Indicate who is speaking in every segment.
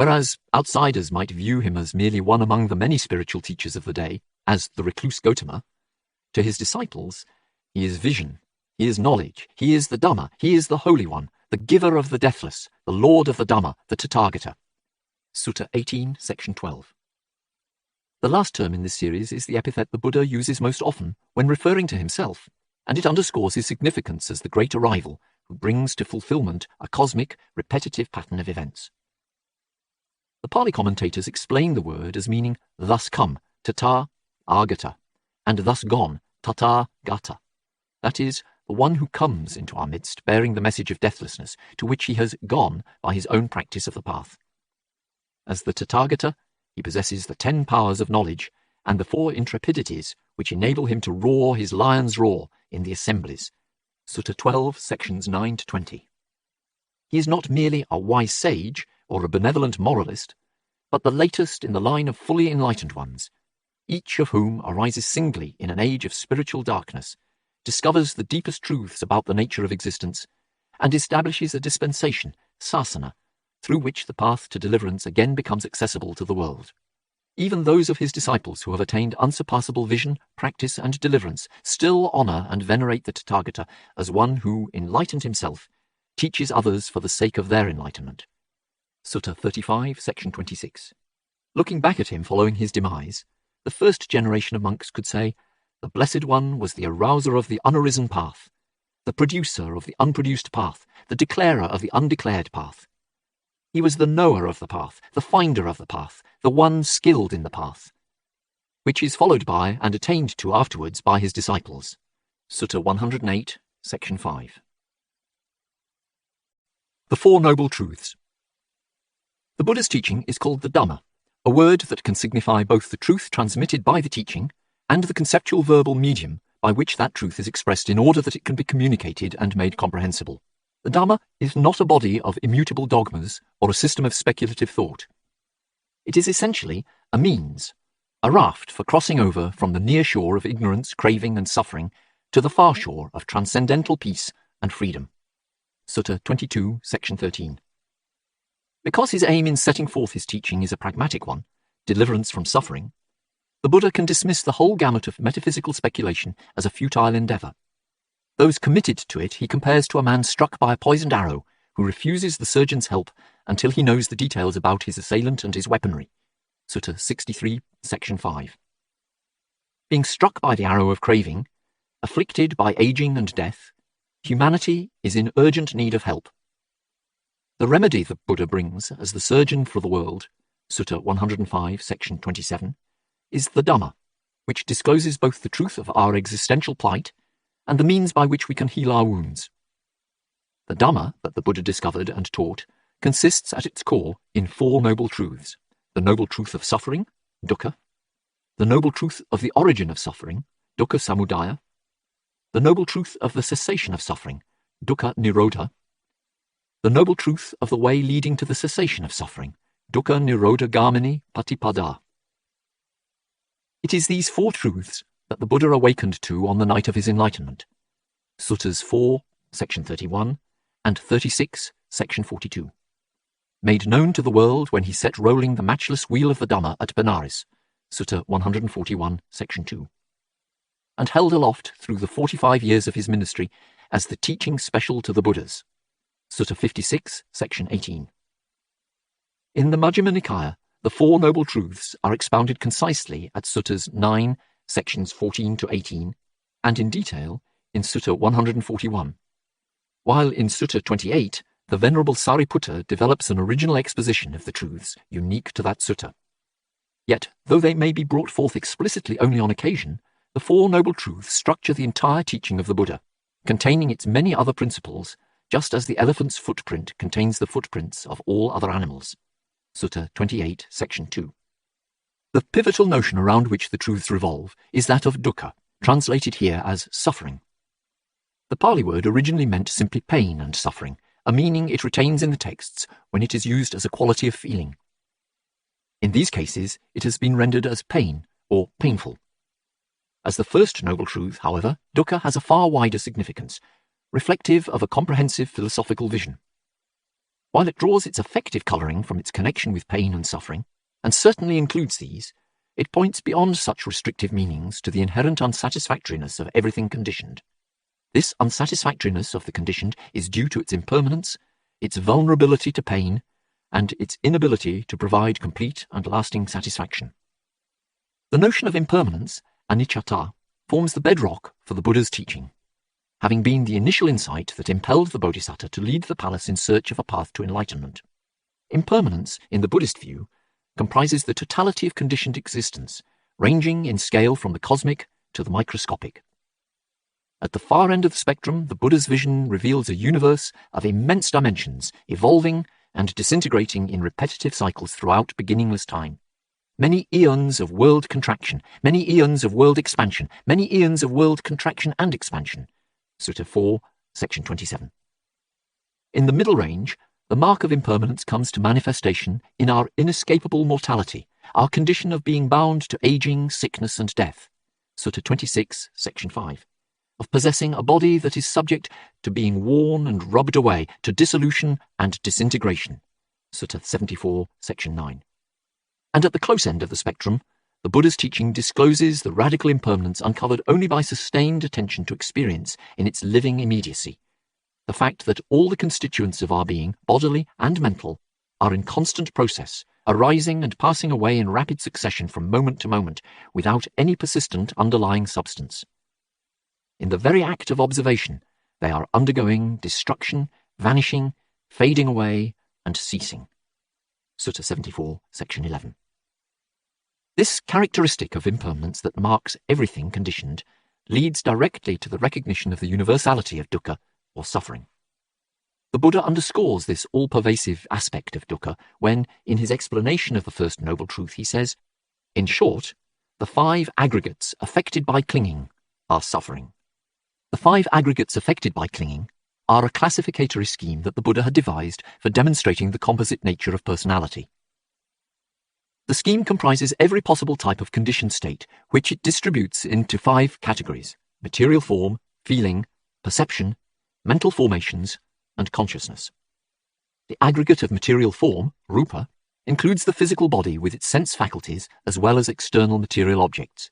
Speaker 1: Whereas outsiders might view him as merely one among the many spiritual teachers of the day, as the recluse Gautama, to his disciples, he is vision, he is knowledge, he is the Dhamma, he is the Holy One, the giver of the deathless, the Lord of the Dhamma, the Tathagata. Sutta 18, section 12. The last term in this series is the epithet the Buddha uses most often when referring to himself, and it underscores his significance as the great arrival who brings to fulfillment a cosmic, repetitive pattern of events. The Pali commentators explain the word as meaning thus come, tata, agata, and thus gone, tata, gata. That is, the one who comes into our midst bearing the message of deathlessness, to which he has gone by his own practice of the path. As the Tathagata, he possesses the 10 powers of knowledge and the 4 intrepidities which enable him to roar his lion's roar in the assemblies. Sutta 12, sections 9 to 20. He is not merely a wise sage or a benevolent moralist, but the latest in the line of fully enlightened ones, each of whom arises singly in an age of spiritual darkness, discovers the deepest truths about the nature of existence, and establishes a dispensation, sasana, through which the path to deliverance again becomes accessible to the world. Even those of his disciples who have attained unsurpassable vision, practice, and deliverance still honour and venerate the Tathagata as one who, enlightened himself, teaches others for the sake of their enlightenment. Sutta 35, section 26. Looking back at him following his demise, the first generation of monks could say, the Blessed One was the arouser of the unarisen path, the producer of the unproduced path, the declarer of the undeclared path. He was the knower of the path, the finder of the path, the one skilled in the path, which is followed by and attained to afterwards by his disciples. Sutta 108, section 5. The Four Noble Truths. The Buddha's teaching is called the Dhamma, a word that can signify both the truth transmitted by the teaching and the conceptual verbal medium by which that truth is expressed in order that it can be communicated and made comprehensible. The Dhamma is not a body of immutable dogmas or a system of speculative thought. It is essentially a means, a raft for crossing over from the near shore of ignorance, craving, and suffering to the far shore of transcendental peace and freedom. Sutta 22, section 13. Because his aim in setting forth his teaching is a pragmatic one, deliverance from suffering, the Buddha can dismiss the whole gamut of metaphysical speculation as a futile endeavour. Those committed to it he compares to a man struck by a poisoned arrow who refuses the surgeon's help until he knows the details about his assailant and his weaponry. Sutta 63, section 5. Being struck by the arrow of craving, afflicted by aging and death, humanity is in urgent need of help. The remedy the Buddha brings as the surgeon for the world, Sutta 105, section 27, is the Dhamma, which discloses both the truth of our existential plight and the means by which we can heal our wounds. The Dhamma that the Buddha discovered and taught consists at its core in 4 noble truths: the noble truth of suffering, dukkha; the noble truth of the origin of suffering, dukkha samudaya; the noble truth of the cessation of suffering, dukkha nirodha; the noble truth of the way leading to the cessation of suffering, dukkha nirodha gamini patipada. It is these 4 truths that the Buddha awakened to on the night of his enlightenment. Suttas 4, section 31, and 36, section 42. Made known to the world when he set rolling the matchless wheel of the Dhamma at Benares, Sutta 141, section 2. And held aloft through the 45 years of his ministry as the teaching special to the Buddhas, Sutta 56, section 18. In the Majjhima Nikāya, the 4 noble truths are expounded concisely at Suttas 9, sections 14 to 18, and in detail in Sutta 141, while in Sutta 28, the Venerable Sariputta develops an original exposition of the truths unique to that sutta. Yet, though they may be brought forth explicitly only on occasion, the 4 noble truths structure the entire teaching of the Buddha, containing its many other principles, just as the elephant's footprint contains the footprints of all other animals. Sutta 28, section 2. The pivotal notion around which the truths revolve is that of dukkha, translated here as suffering. The Pali word originally meant simply pain and suffering, a meaning it retains in the texts when it is used as a quality of feeling. In these cases, it has been rendered as pain or painful. As the first noble truth, however, dukkha has a far wider significance, reflective of a comprehensive philosophical vision. While it draws its affective colouring from its connection with pain and suffering, and certainly includes these, it points beyond such restrictive meanings to the inherent unsatisfactoriness of everything conditioned. This unsatisfactoriness of the conditioned is due to its impermanence, its vulnerability to pain, and its inability to provide complete and lasting satisfaction. The notion of impermanence, aniccatta, forms the bedrock for the Buddha's teaching, having been the initial insight that impelled the Bodhisattva to leave the palace in search of a path to enlightenment. Impermanence, in the Buddhist view, comprises the totality of conditioned existence, ranging in scale from the cosmic to the microscopic. At the far end of the spectrum, the Buddha's vision reveals a universe of immense dimensions, evolving and disintegrating in repetitive cycles throughout beginningless time. Many eons of world contraction, many eons of world expansion, many eons of world contraction and expansion. Sutta 4, section 27. In the middle range, the mark of impermanence comes to manifestation in our inescapable mortality, our condition of being bound to aging, sickness and death. Sutta 26, section 5. Of possessing a body that is subject to being worn and rubbed away, to dissolution and disintegration. Sutta 74, section 9. And at the close end of the spectrum, the Buddha's teaching discloses the radical impermanence uncovered only by sustained attention to experience in its living immediacy. The fact that all the constituents of our being, bodily and mental, are in constant process, arising and passing away in rapid succession from moment to moment, without any persistent underlying substance. In the very act of observation, they are undergoing destruction, vanishing, fading away, and ceasing. Sutta 74, section 11. This characteristic of impermanence that marks everything conditioned leads directly to the recognition of the universality of dukkha, or suffering. The Buddha underscores this all-pervasive aspect of dukkha when, in his explanation of the First Noble Truth, he says, in short, the 5 aggregates affected by clinging are suffering. The 5 aggregates affected by clinging are a classificatory scheme that the Buddha had devised for demonstrating the composite nature of personality. The scheme comprises every possible type of conditioned state, which it distributes into 5 categories: material form, feeling, perception, mental formations, and consciousness. The aggregate of material form, rupa, includes the physical body with its sense faculties as well as external material objects.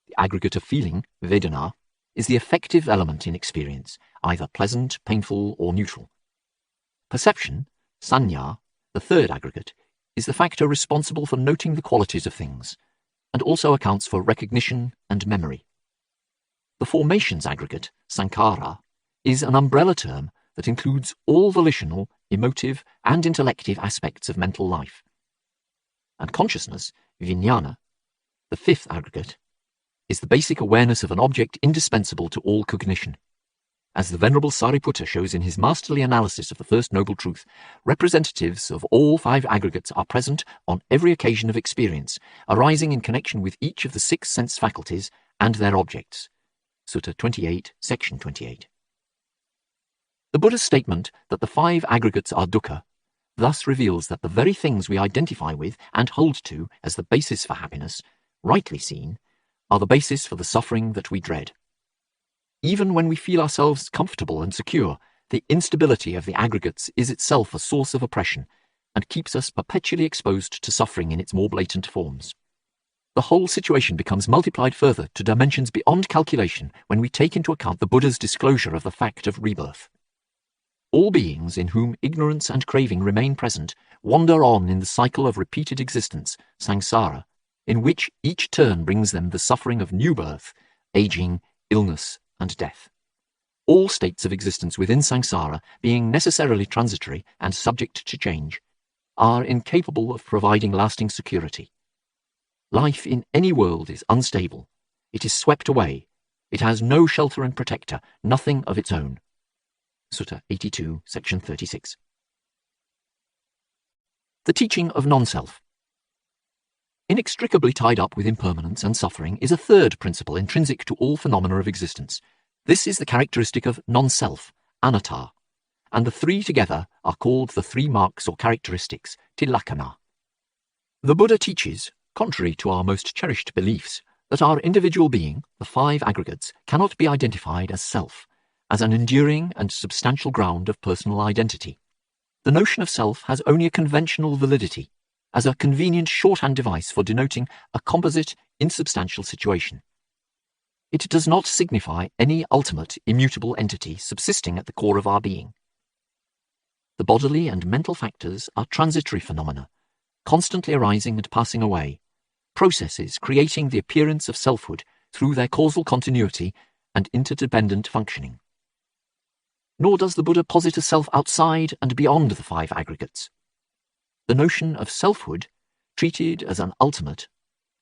Speaker 1: The aggregate of feeling, vedana, is the affective element in experience, either pleasant, painful, or neutral. Perception, sanya, the third aggregate, is the factor responsible for noting the qualities of things, and also accounts for recognition and memory. The formations aggregate, sankhara, is an umbrella term that includes all volitional, emotive, and intellective aspects of mental life. And consciousness, vijnana, the 5th aggregate, is the basic awareness of an object indispensable to all cognition. As the Venerable Sariputta shows in his masterly analysis of the First Noble Truth, representatives of all 5 aggregates are present on every occasion of experience, arising in connection with each of the 6 sense faculties and their objects. Sutta 28, section 28. The Buddha's statement that the 5 aggregates are dukkha thus reveals that the very things we identify with and hold to as the basis for happiness, rightly seen, are the basis for the suffering that we dread. Even when we feel ourselves comfortable and secure, the instability of the aggregates is itself a source of oppression and keeps us perpetually exposed to suffering in its more blatant forms. The whole situation becomes multiplied further to dimensions beyond calculation when we take into account the Buddha's disclosure of the fact of rebirth. All beings in whom ignorance and craving remain present wander on in the cycle of repeated existence, samsara, in which each turn brings them the suffering of new birth, aging, illness, and death. All states of existence within samsara, being necessarily transitory and subject to change, are incapable of providing lasting security. Life in any world is unstable. It is swept away. It has no shelter and protector, nothing of its own. Sutta 82, section 36. The teaching of non-self. Inextricably tied up with impermanence and suffering is a third principle intrinsic to all phenomena of existence. This is the characteristic of non-self, anatta, and the 3 together are called the 3 marks or characteristics, tilakkhana. The Buddha teaches, contrary to our most cherished beliefs, that our individual being, the 5 aggregates, cannot be identified as self, as an enduring and substantial ground of personal identity. the notion of self has only a conventional validity, as a convenient shorthand device for denoting a composite, insubstantial situation. It does not signify any ultimate, immutable entity subsisting at the core of our being. The bodily and mental factors are transitory phenomena, constantly arising and passing away, processes creating the appearance of selfhood through their causal continuity and interdependent functioning. Nor does the Buddha posit a self outside and beyond the five aggregates. The notion of selfhood, treated as an ultimate,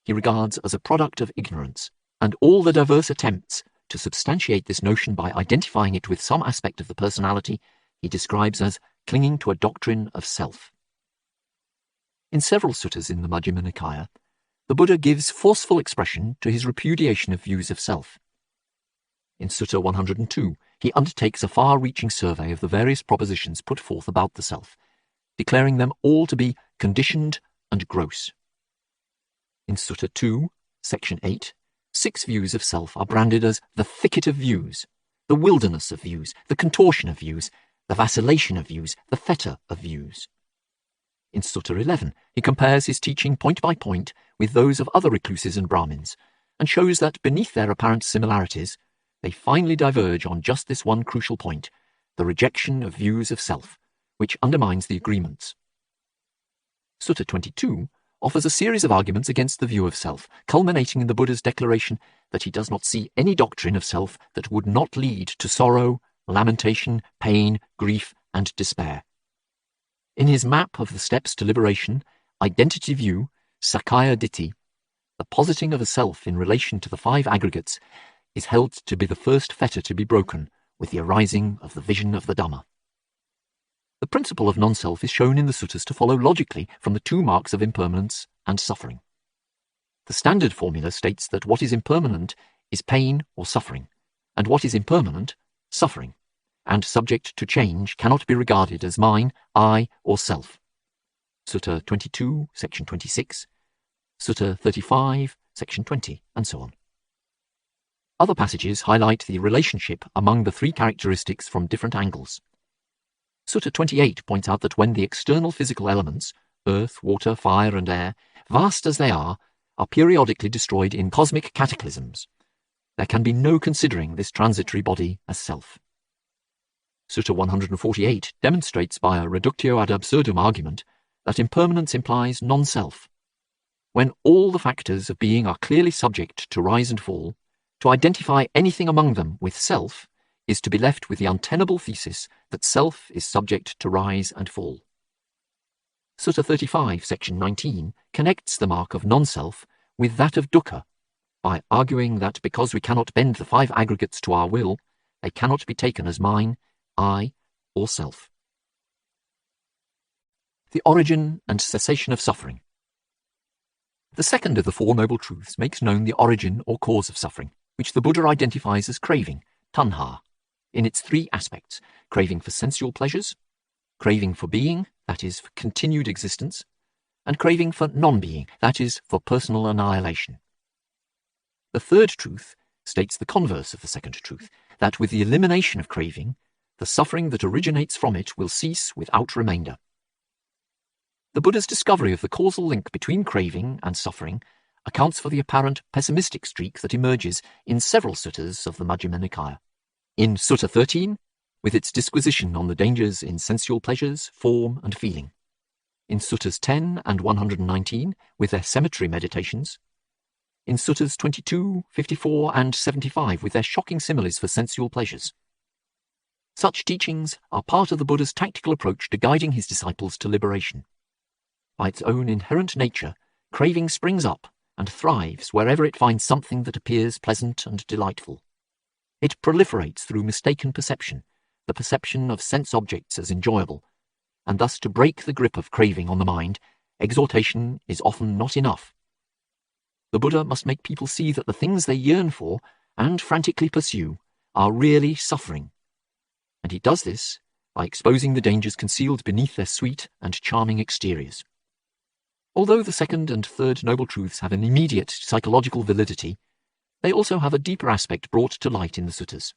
Speaker 1: he regards as a product of ignorance, and all the diverse attempts to substantiate this notion by identifying it with some aspect of the personality he describes as clinging to a doctrine of self. In several suttas in the Majjhima Nikāya, the Buddha gives forceful expression to his repudiation of views of self. In Sutta 102, he undertakes a far-reaching survey of the various propositions put forth about the self, declaring them all to be conditioned and gross. In Sutta 2, section 8, 6 views of self are branded as the thicket of views, the wilderness of views, the contortion of views, the vacillation of views, the fetter of views. In Sutta 11, he compares his teaching point by point with those of other recluses and Brahmins, and shows that beneath their apparent similarities, they finally diverge on just this one crucial point, the rejection of views of self, which undermines the agreements. Sutta 22 offers a series of arguments against the view of self, culminating in the Buddha's declaration that he does not see any doctrine of self that would not lead to sorrow, lamentation, pain, grief, and despair. In his map of the steps to liberation, identity view, Sakkaya Ditthi, the positing of a self in relation to the five aggregates is held to be the first fetter to be broken with the arising of the vision of the Dhamma. The principle of non-self is shown in the suttas to follow logically from the two marks of impermanence and suffering. The standard formula states that what is impermanent is pain or suffering, and what is impermanent, suffering, and subject to change cannot be regarded as mine, I, or self. Sutta 22, section 26, Sutta 35, section 20, and so on. Other passages highlight the relationship among the three characteristics from different angles. Sutta 28 points out that when the external physical elements, earth, water, fire, and air, vast as they are periodically destroyed in cosmic cataclysms, there can be no considering this transitory body as self. Sutta 148 demonstrates by a reductio ad absurdum argument that impermanence implies non-self. When all the factors of being are clearly subject to rise and fall, to identify anything among them with self is to be left with the untenable thesis that self is subject to rise and fall. Sutta 35, section 19, connects the mark of non-self with that of dukkha, by arguing that because we cannot bend the five aggregates to our will, they cannot be taken as mine, I, or self. The origin and cessation of suffering. The second of the Four Noble Truths makes known the origin or cause of suffering, which the Buddha identifies as craving, tanha, in its three aspects: craving for sensual pleasures, craving for being, that is, for continued existence, and craving for non-being, that is, for personal annihilation. The third truth states the converse of the second truth, that with the elimination of craving, the suffering that originates from it will cease without remainder. The Buddha's discovery of the causal link between craving and suffering accounts for the apparent pessimistic streak that emerges in several suttas of the Majjhima Nikāya. In Sutta 13, with its disquisition on the dangers in sensual pleasures, form, and feeling. In Suttas 10 and 119, with their cemetery meditations. In Suttas 22, 54, and 75, with their shocking similes for sensual pleasures. Such teachings are part of the Buddha's tactical approach to guiding his disciples to liberation. By its own inherent nature, craving springs up and thrives wherever it finds something that appears pleasant and delightful. It proliferates through mistaken perception, the perception of sense objects as enjoyable, and thus to break the grip of craving on the mind, exhortation is often not enough. The Buddha must make people see that the things they yearn for and frantically pursue are really suffering, and he does this by exposing the dangers concealed beneath their sweet and charming exteriors. Although the second and third noble truths have an immediate psychological validity, they also have a deeper aspect brought to light in the suttas.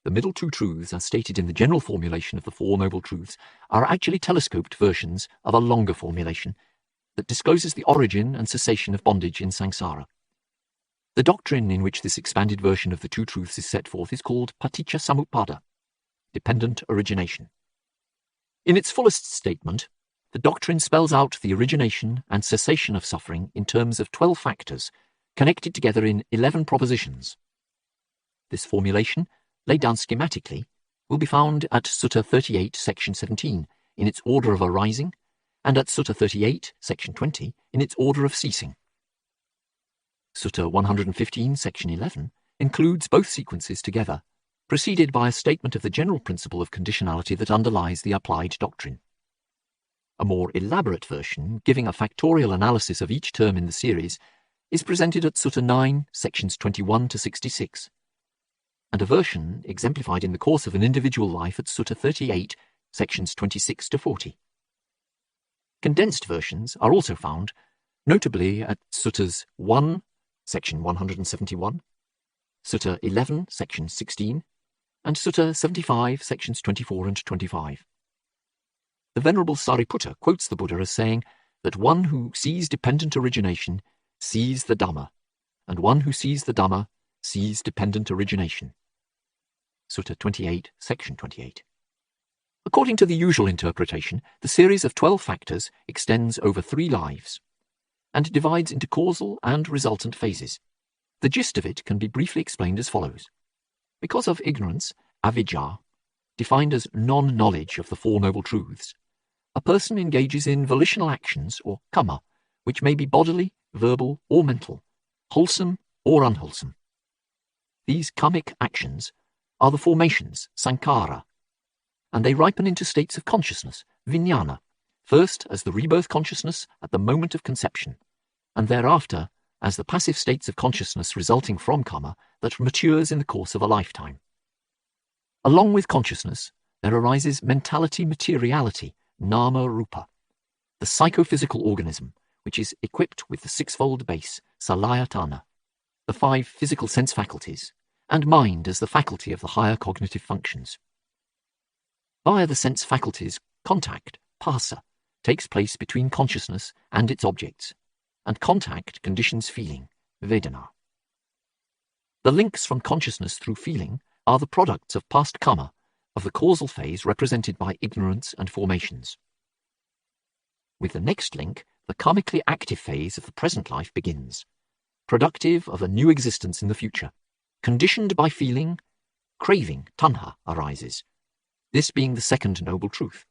Speaker 1: The middle two truths, as stated in the general formulation of the Four Noble Truths, are actually telescoped versions of a longer formulation that discloses the origin and cessation of bondage in samsara. The doctrine in which this expanded version of the two truths is set forth is called paticca samuppada, dependent origination. In its fullest statement, the doctrine spells out the origination and cessation of suffering in terms of 12 factors, connected together in 11 propositions. This formulation, laid down schematically, will be found at Sutta 38, section 17, in its order of arising, and at Sutta 38, section 20, in its order of ceasing. Sutta 115, section 11, includes both sequences together, preceded by a statement of the general principle of conditionality that underlies the applied doctrine. A more elaborate version, giving a factorial analysis of each term in the series, is presented at Sutta 9, sections 21 to 66, and a version exemplified in the course of an individual life at Sutta 38, sections 26 to 40. Condensed versions are also found, notably at Suttas 1, section 171, Sutta 11, section 16, and Sutta 75, sections 24 and 25. The Venerable Sariputta quotes the Buddha as saying that one who sees dependent origination sees the Dhamma, and one who sees the Dhamma sees dependent origination. Sutta 28, section 28. According to the usual interpretation, the series of 12 factors extends over 3 lives, and divides into causal and resultant phases. The gist of it can be briefly explained as follows. Because of ignorance, avijja, defined as non-knowledge of the Four Noble Truths, a person engages in volitional actions, or kamma, which may be bodily, verbal, or mental, wholesome or unwholesome. These kammic actions are the formations, sankhara, and they ripen into states of consciousness, vijnana, first as the rebirth consciousness at the moment of conception, and thereafter as the passive states of consciousness resulting from karma that matures in the course of a lifetime. Along with consciousness, there arises mentality materiality, nama rupa, the psychophysical organism, which is equipped with the sixfold base, salayatana, the 5 physical sense faculties, and mind as the faculty of the higher cognitive functions. Via the sense faculties, contact, phassa, takes place between consciousness and its objects, and contact conditions feeling, vedana. The links from consciousness through feeling are the products of past karma, of the causal phase represented by ignorance and formations. With the next link, the karmically active phase of the present life begins, productive of a new existence in the future. Conditioned by feeling, craving, tanha, arises, this being the second noble truth.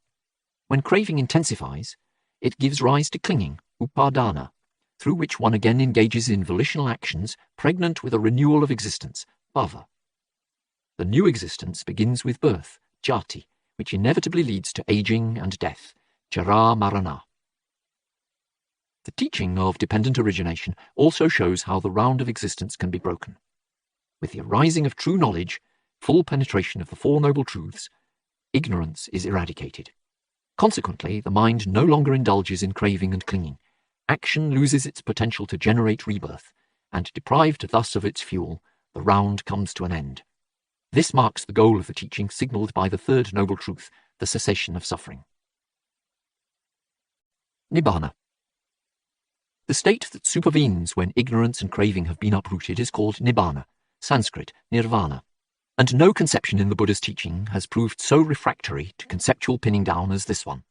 Speaker 1: When craving intensifies, it gives rise to clinging, upadana, through which one again engages in volitional actions pregnant with a renewal of existence, bhava. The new existence begins with birth, jati, which inevitably leads to aging and death, jara marana. The teaching of dependent origination also shows how the round of existence can be broken. With the arising of true knowledge, full penetration of the Four Noble Truths, ignorance is eradicated. Consequently, the mind no longer indulges in craving and clinging. Action loses its potential to generate rebirth, and deprived thus of its fuel, the round comes to an end. This marks the goal of the teaching signalled by the third noble truth, the cessation of suffering. Nibbana. The state that supervenes when ignorance and craving have been uprooted is called Nibbana, Sanskrit, nirvana, and no conception in the Buddha's teaching has proved so refractory to conceptual pinning down as this one.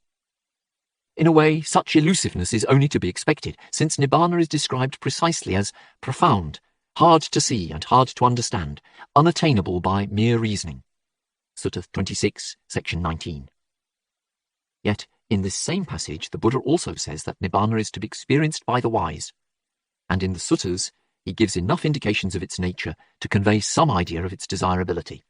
Speaker 1: In a way, such elusiveness is only to be expected, since Nibbana is described precisely as profound, hard to see and hard to understand, unattainable by mere reasoning. Sutta 26, section 19. Yet, in this same passage, the Buddha also says that Nibbana is to be experienced by the wise, and in the suttas, he gives enough indications of its nature to convey some idea of its desirability.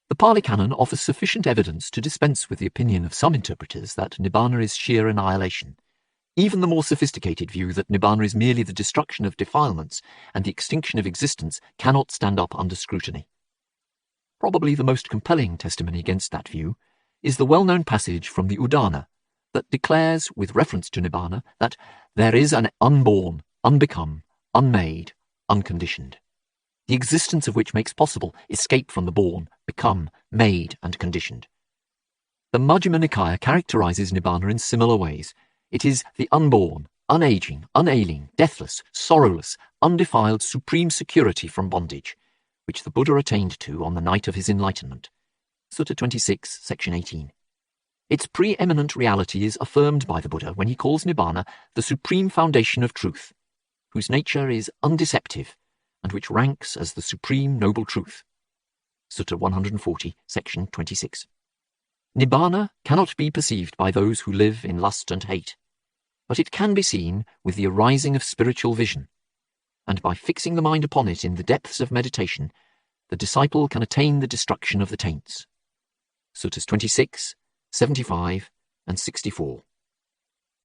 Speaker 1: The Pali Canon offers sufficient evidence to dispense with the opinion of some interpreters that Nibbana is sheer annihilation. Even the more sophisticated view that Nibbana is merely the destruction of defilements and the extinction of existence cannot stand up under scrutiny. Probably the most compelling testimony against that view is the well-known passage from the Udana that declares, with reference to Nibbana, that there is an unborn, unbecome, unmade, unconditioned. the existence of which makes possible escape from the born, become, made, and conditioned. The Majjhima Nikāya characterizes Nibbana in similar ways. It is the unborn, unaging, unailing, deathless, sorrowless, undefiled supreme security from bondage, which the Buddha attained to on the night of his enlightenment. Sutta 26, section 18. Its preeminent reality is affirmed by the Buddha when he calls Nibbana the supreme foundation of truth, whose nature is undeceptive, and which ranks as the supreme noble truth. Sutta 140, section 26. Nibbana cannot be perceived by those who live in lust and hate, but it can be seen with the arising of spiritual vision, and by fixing the mind upon it in the depths of meditation, the disciple can attain the destruction of the taints. Suttas 26, 75, and 64.